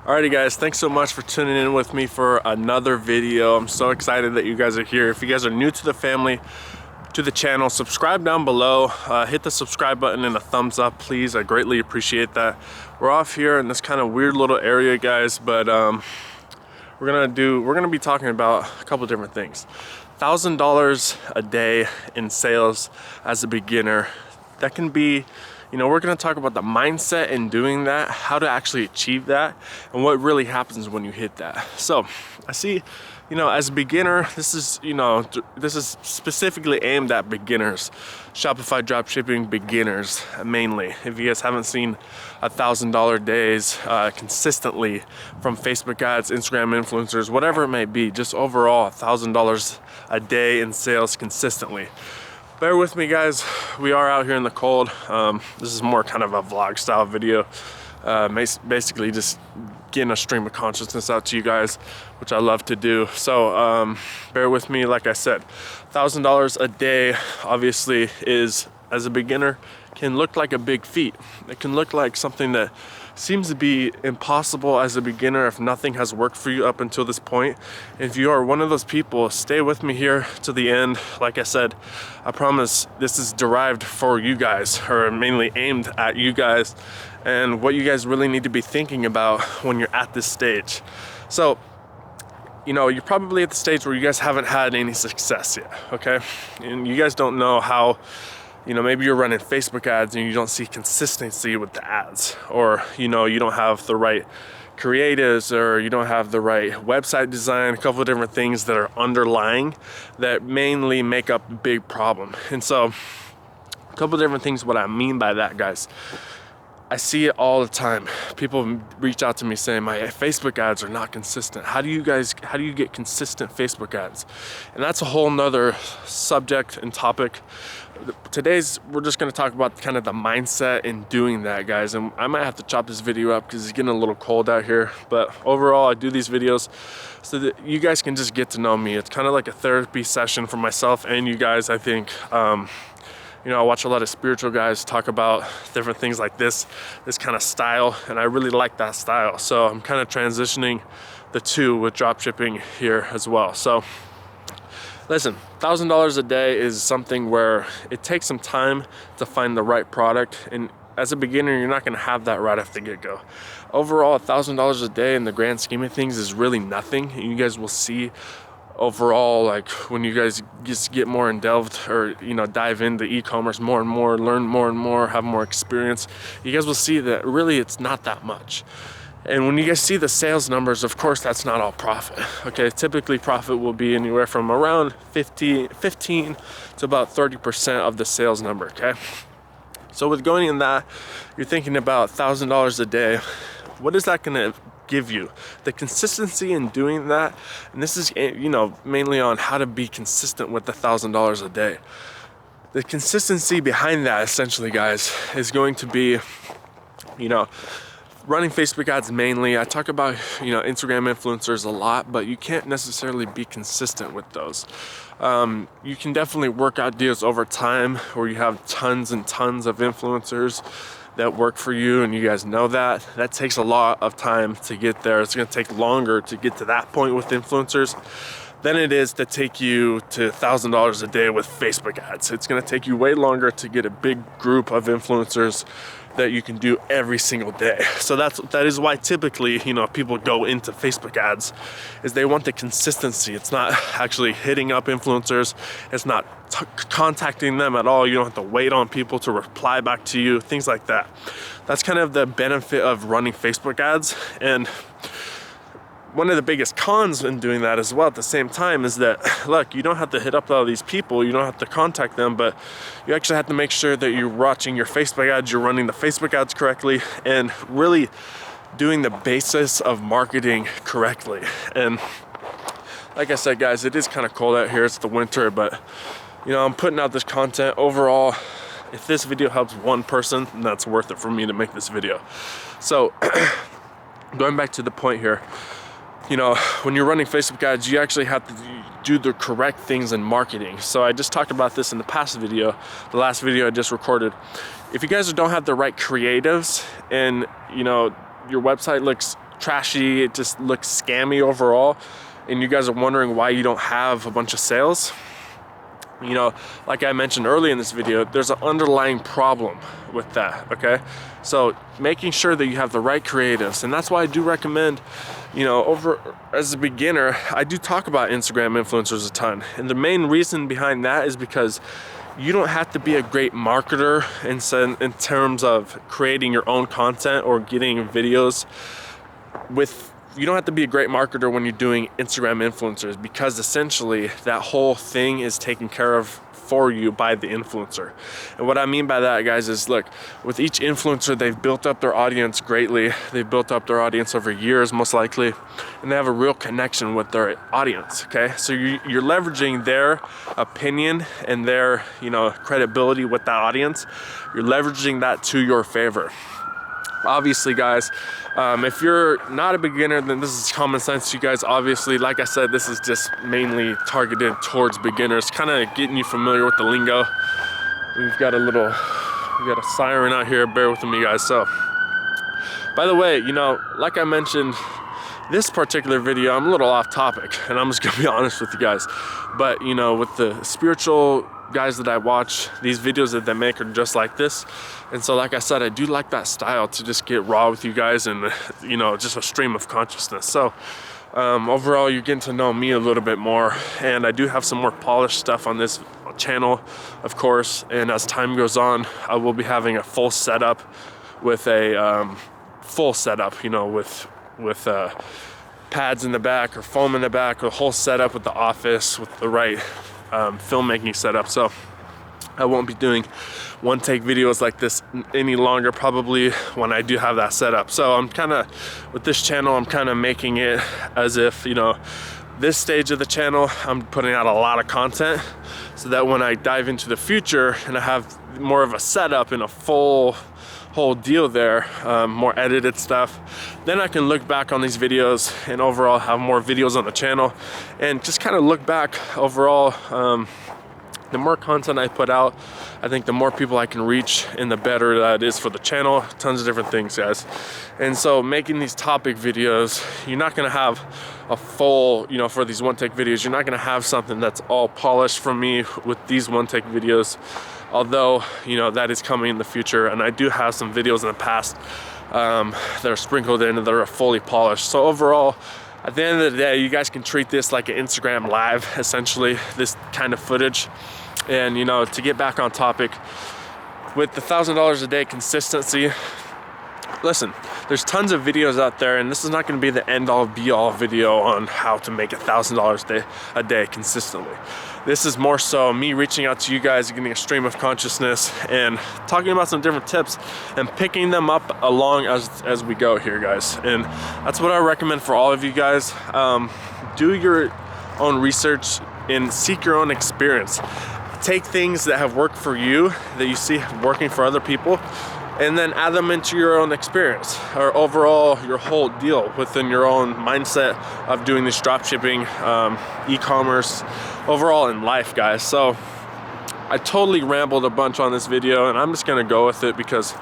Alrighty guys, thanks so much for tuning in with me for another video. I'm so excited that you guys are here. If you guys are new to the family, to the channel, subscribe down below. Hit the subscribe button and a thumbs up, please. I greatly appreciate that. We're off here in this kind of weird little area, guys, but we're gonna be talking about a couple different things. $1,000 a day in sales as a beginner. That can be, we're gonna talk about the mindset in doing that, how to actually achieve that, and what really happens when you hit that. So I see, as a beginner, this is specifically aimed at beginners, Shopify dropshipping beginners mainly. If you guys haven't seen $1,000 days consistently from Facebook ads, Instagram influencers, whatever it may be, just overall $1,000 a day in sales consistently. Bear with me, guys. We are out here in the cold. This is more kind of a vlog style video. Basically just getting a stream of consciousness out to you guys, which I love to do. So bear with me. Like I said, $1,000 a day obviously is, as a beginner, can look like a big feat. It can look like something that seems to be impossible as a beginner if nothing has worked for you up until this point. If you are one of those people, stay with me here to the end. Like I said, I promise this is derived for you guys, or mainly aimed at you guys, and what you guys really need to be thinking about when you're at this stage. So, you're probably at the stage where you guys haven't had any success yet, okay? And you guys don't know how, maybe you're running Facebook ads and you don't see consistency with the ads, or, you don't have the right creatives, or you don't have the right website design, a couple of different things that are underlying that mainly make up a big problem. And so a couple of different things, what I mean by that, guys. I see it all the time. People reach out to me saying my Facebook ads are not consistent. How do you get consistent Facebook ads? And that's a whole nother subject and topic. We're just gonna talk about kind of the mindset in doing that, guys. And I might have to chop this video up because it's getting a little cold out here. But overall, I do these videos so that you guys can just get to know me. It's kind of like a therapy session for myself and you guys, I think. I watch a lot of spiritual guys talk about different things like this kind of style, and I really like that style. So I'm kind of transitioning the two with dropshipping here as well. So listen, $1,000 a day is something where it takes some time to find the right product, and as a beginner, you're not gonna have that right off the get-go. Overall, $1,000 a day in the grand scheme of things is really nothing, and you guys will see overall, like when you guys just get more involved, or dive into e-commerce more and more, learn more and more, have more experience, you guys will see that really it's not that much. And when you guys see the sales numbers, of course that's not all profit, okay? Typically profit will be anywhere from around 15 to about 30% of the sales number, okay? So with going in that, you're thinking about $1,000 a day. What is that gonna give you? The consistency in doing that, and this is mainly on how to be consistent with the $1,000 a day. The consistency behind that, essentially, guys, is going to be running Facebook ads mainly. I talk about Instagram influencers a lot, but you can't necessarily be consistent with those. You can definitely work out deals over time where you have tons and tons of influencers that work for you, and you guys know that takes a lot of time to get there. It's going to take longer to get to that point with influencers than it is to take you to $1,000 a day with Facebook ads. It's going to take you way longer to get a big group of influencers that you can do every single day. So that is why typically people go into Facebook ads, is they want the consistency. It's not actually hitting up influencers, it's not contacting them at all. You don't have to wait on people to reply back to you, things like that. That's kind of the benefit of running Facebook ads. And one of the biggest cons in doing that as well at the same time is that, look, you don't have to hit up all these people, you don't have to contact them, but you actually have to make sure that you're watching your Facebook ads, you're running the Facebook ads correctly, and really doing the basis of marketing correctly. And like I said, guys, it is kind of cold out here, it's the winter, but I'm putting out this content. Overall, if this video helps one person, then that's worth it for me to make this video. So going back to the point here, when you're running Facebook ads, you actually have to do the correct things in marketing. So I just talked about this in the past video, the last video I just recorded. If you guys don't have the right creatives and your website looks trashy, it just looks scammy overall, and you guys are wondering why you don't have a bunch of sales, you know, like I mentioned earlier in this video, there's an underlying problem with that, okay? So making sure that you have the right creatives, and that's why I do recommend, you know, as a beginner, I do talk about Instagram influencers a ton. And the main reason behind that is because you don't have to be a great marketer in terms of creating your own content or getting videos you don't have to be a great marketer when you're doing Instagram influencers, because essentially that whole thing is taken care of for you by the influencer. And what I mean by that, guys, is look, with each influencer, they've built up their audience greatly. They've built up their audience over years, most likely, and they have a real connection with their audience, okay? So you're leveraging their opinion and their, you know, credibility with that audience. You're leveraging that to your favor. Obviously, guys, if you're not a beginner, then this is common sense. You guys, obviously, like I said, this is just mainly targeted towards beginners, kind of getting you familiar with the lingo. We got a siren out here, bear with me, guys. So, by the way, you know, like I mentioned, this particular video, I'm a little off topic, and I'm just gonna be honest with you guys. But, you know, with the spiritual guys that I watch, these videos that they make are just like this. And so, like I said, I do like that style to just get raw with you guys and, you know, just a stream of consciousness. So overall, you're getting to know me a little bit more, and I do have some more polished stuff on this channel, of course. And as time goes on, I will be having a full setup with a full setup, you know, with pads in the back or foam in the back, or a whole setup with the office with the right filmmaking setup. So I won't be doing one take videos like this any longer, probably when I do have that set up. So I'm kind of, with this channel, I'm kind of making it as if, you know, this stage of the channel, I'm putting out a lot of content, so that when I dive into the future and I have more of a setup and a full whole deal there, more edited stuff, then I can look back on these videos and overall have more videos on the channel, and just kind of look back overall. The more content I put out, I think the more people I can reach, and the better that is for the channel. Tons of different things, guys. And so making these topic videos, you're not gonna have a full, you know, for these one take videos, you're not gonna have something that's all polished from me with these one take videos. Although, you know, that is coming in the future, and I do have some videos in the past that are sprinkled in that are fully polished. So overall, at the end of the day, you guys can treat this like an Instagram live, essentially, this kind of footage. And, you know, to get back on topic, with the $1,000 a day consistency, listen, there's tons of videos out there, and this is not going to be the end-all be-all video on how to make $1,000 a day consistently. This is more so me reaching out to you guys, getting a stream of consciousness, and talking about some different tips and picking them up along as we go here, guys. And that's what I recommend for all of you guys. Do your own research and seek your own experience. Take things that have worked for you, that you see working for other people, and then add them into your own experience, or overall your whole deal within your own mindset of doing this dropshipping, e-commerce, overall in life, guys. So I totally rambled a bunch on this video, and I'm just gonna go with it, because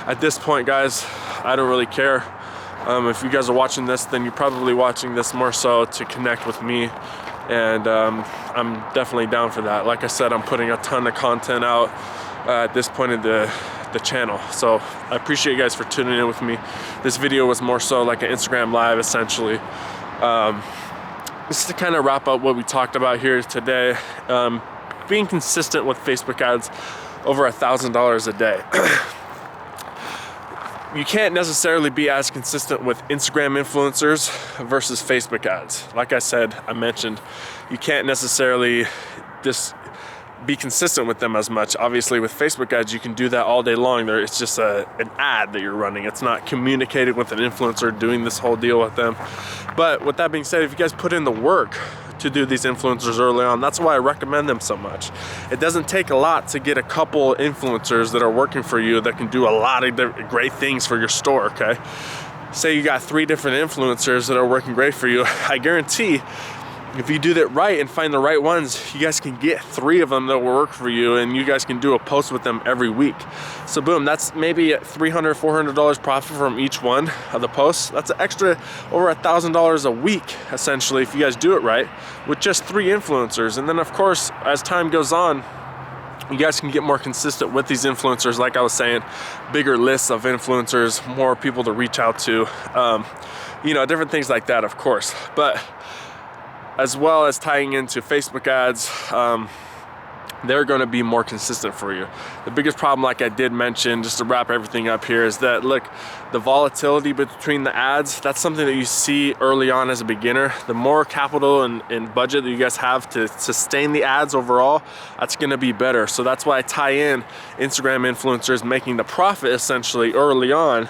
at this point, guys, I don't really care. If you guys are watching this, then you're probably watching this more so to connect with me, and I'm definitely down for that. Like I said, I'm putting a ton of content out at this point in the channel. So I appreciate you guys for tuning in with me. This video was more so like an Instagram live, essentially. Just to kind of wrap up what we talked about here today, being consistent with Facebook ads over $1,000 a day. You can't necessarily be as consistent with Instagram influencers versus Facebook ads. Like I said, I mentioned, you can't necessarily just be consistent with them as much. Obviously, with Facebook ads, you can do that all day long. It's just an ad that you're running. It's not communicating with an influencer, doing this whole deal with them. But with that being said, if you guys put in the work to do these influencers early on, that's why I recommend them so much. It doesn't take a lot to get a couple influencers that are working for you that can do a lot of great things for your store, okay? Say you got 3 different influencers that are working great for you. I guarantee if you do that right and find the right ones, you guys can get 3 of them that will work for you, and you guys can do a post with them every week. So boom, that's maybe $300, $400 profit from each one of the posts. That's an extra over $1,000 a week, essentially, if you guys do it right with just 3 influencers. And then of course, as time goes on, you guys can get more consistent with these influencers. Like I was saying, bigger lists of influencers, more people to reach out to, you know, different things like that, of course. But as well as tying into Facebook ads, they're going to be more consistent for you. The biggest problem, like I did mention, just to wrap everything up here, is that, look, the volatility between the ads, that's something that you see early on as a beginner. The more capital and budget that you guys have to sustain the ads overall, that's going to be better. So that's why I tie in Instagram influencers making the profit essentially early on.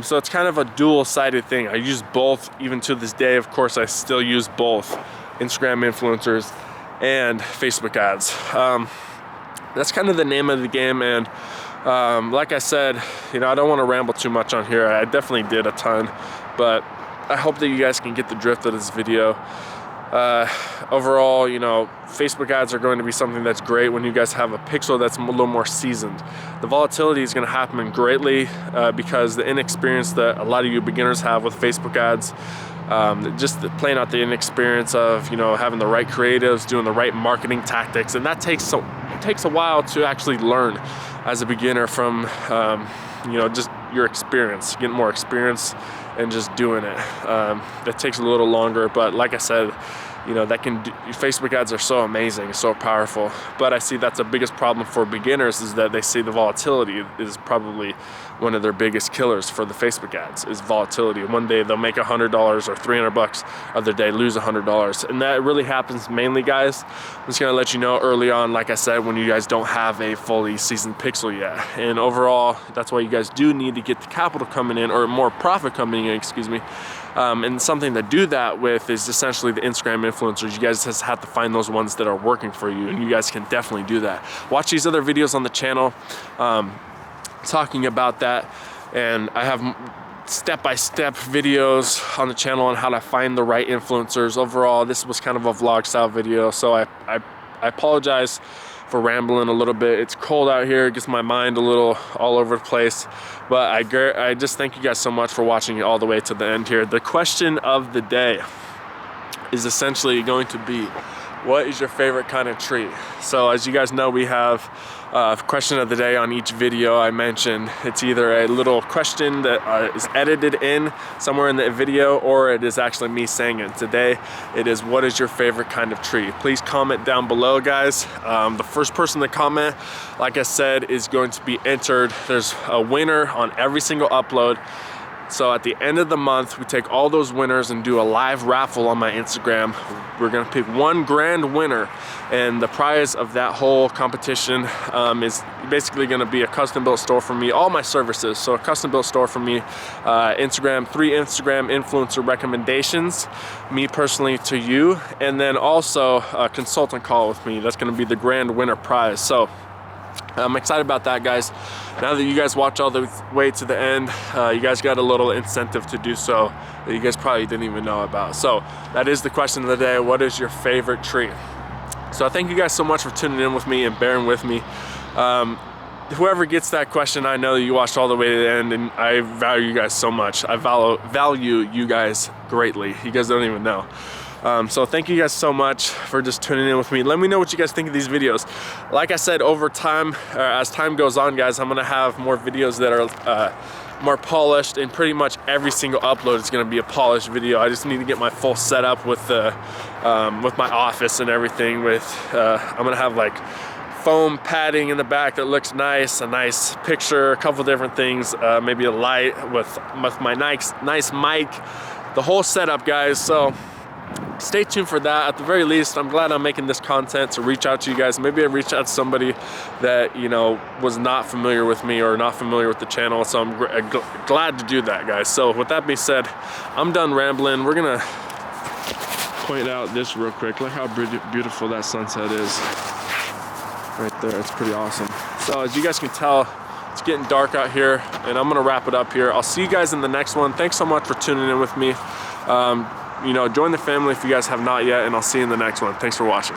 So it's kind of a dual-sided thing. I use both even to this day. Of course, I still use both Instagram influencers and Facebook ads. That's kind of the name of the game. And like I said, you know, I don't want to ramble too much on here. I definitely did a ton, but I hope that you guys can get the drift of this video. Overall, you know, Facebook ads are going to be something that's great when you guys have a pixel that's a little more seasoned. The volatility is going to happen greatly because the inexperience that a lot of you beginners have with Facebook ads, just playing out the inexperience of, you know, having the right creatives, doing the right marketing tactics, and that takes a while to actually learn as a beginner from, you know, just your experience, getting more experience and just doing it. That takes a little longer, but like I said, you know, Facebook ads are so amazing, so powerful. But I see that's the biggest problem for beginners, is that they see the volatility is probably one of their biggest killers for the Facebook ads, is volatility. One day they'll make $100 or $300, other day lose $100. And that really happens mainly, guys. I'm just gonna let you know early on, like I said, when you guys don't have a fully seasoned pixel yet. And overall, that's why you guys do need to get the capital coming in, or more profit coming in, excuse me. And something to do that with is essentially the Instagram influencers. You guys just have to find those ones that are working for you, and you guys can definitely do that. Watch these other videos on the channel talking about that, and I have step-by-step videos on the channel on how to find the right influencers. Overall, this was kind of a vlog style video, so I apologize for rambling a little bit. It's cold out here, it gets my mind a little all over the place, but I just thank you guys so much for watching it all the way to the end here. The question of the day is essentially going to be, what is your favorite kind of tree? So as you guys know, we have a question of the day on each video I mentioned. It's either a little question that is edited in somewhere in the video, or it is actually me saying it. Today it is, what is your favorite kind of tree? Please comment down below, guys. The first person to comment, like I said, is going to be entered. There's a winner on every single upload. So at the end of the month, we take all those winners and do a live raffle on my Instagram. We're gonna pick one grand winner, and the prize of that whole competition is basically gonna be a custom built store for me, all my services. So a custom built store for me, 3 Instagram influencer recommendations, me personally to you, and then also a consultant call with me. That's gonna be the grand winner prize. So I'm excited about that, guys. Now that you guys watch all the way to the end, you guys got a little incentive to do so that you guys probably didn't even know about. So that is the question of the day. What is your favorite tree? So I thank you guys so much for tuning in with me and bearing with me. Whoever gets that question, I know that you watched all the way to the end, and I value you guys so much. I value you guys greatly. You guys don't even know. So thank you guys so much for just tuning in with me. Let me know what you guys think of these videos. Like I said, over time, as time goes on, guys, I'm gonna have more videos that are more polished, and pretty much every single upload is gonna be a polished video. I just need to get my full setup with my office and everything. I'm gonna have like foam padding in the back that looks nice, a nice picture, a couple different things, maybe a light with my nice mic, the whole setup, guys. So stay tuned for that. At the very least, I'm glad I'm making this content to reach out to you guys. Maybe I reach out to somebody that, you know, was not familiar with me or not familiar with the channel. So I'm glad to do that, guys. So with that being said, I'm done rambling. We're gonna point out this real quick. Look how beautiful that sunset is right there. It's pretty awesome. So as you guys can tell, it's getting dark out here, and I'm gonna wrap it up here. I'll see you guys in the next one. Thanks so much for tuning in with me. you know, join the family if you guys have not yet, and I'll see you in the next one. Thanks for watching.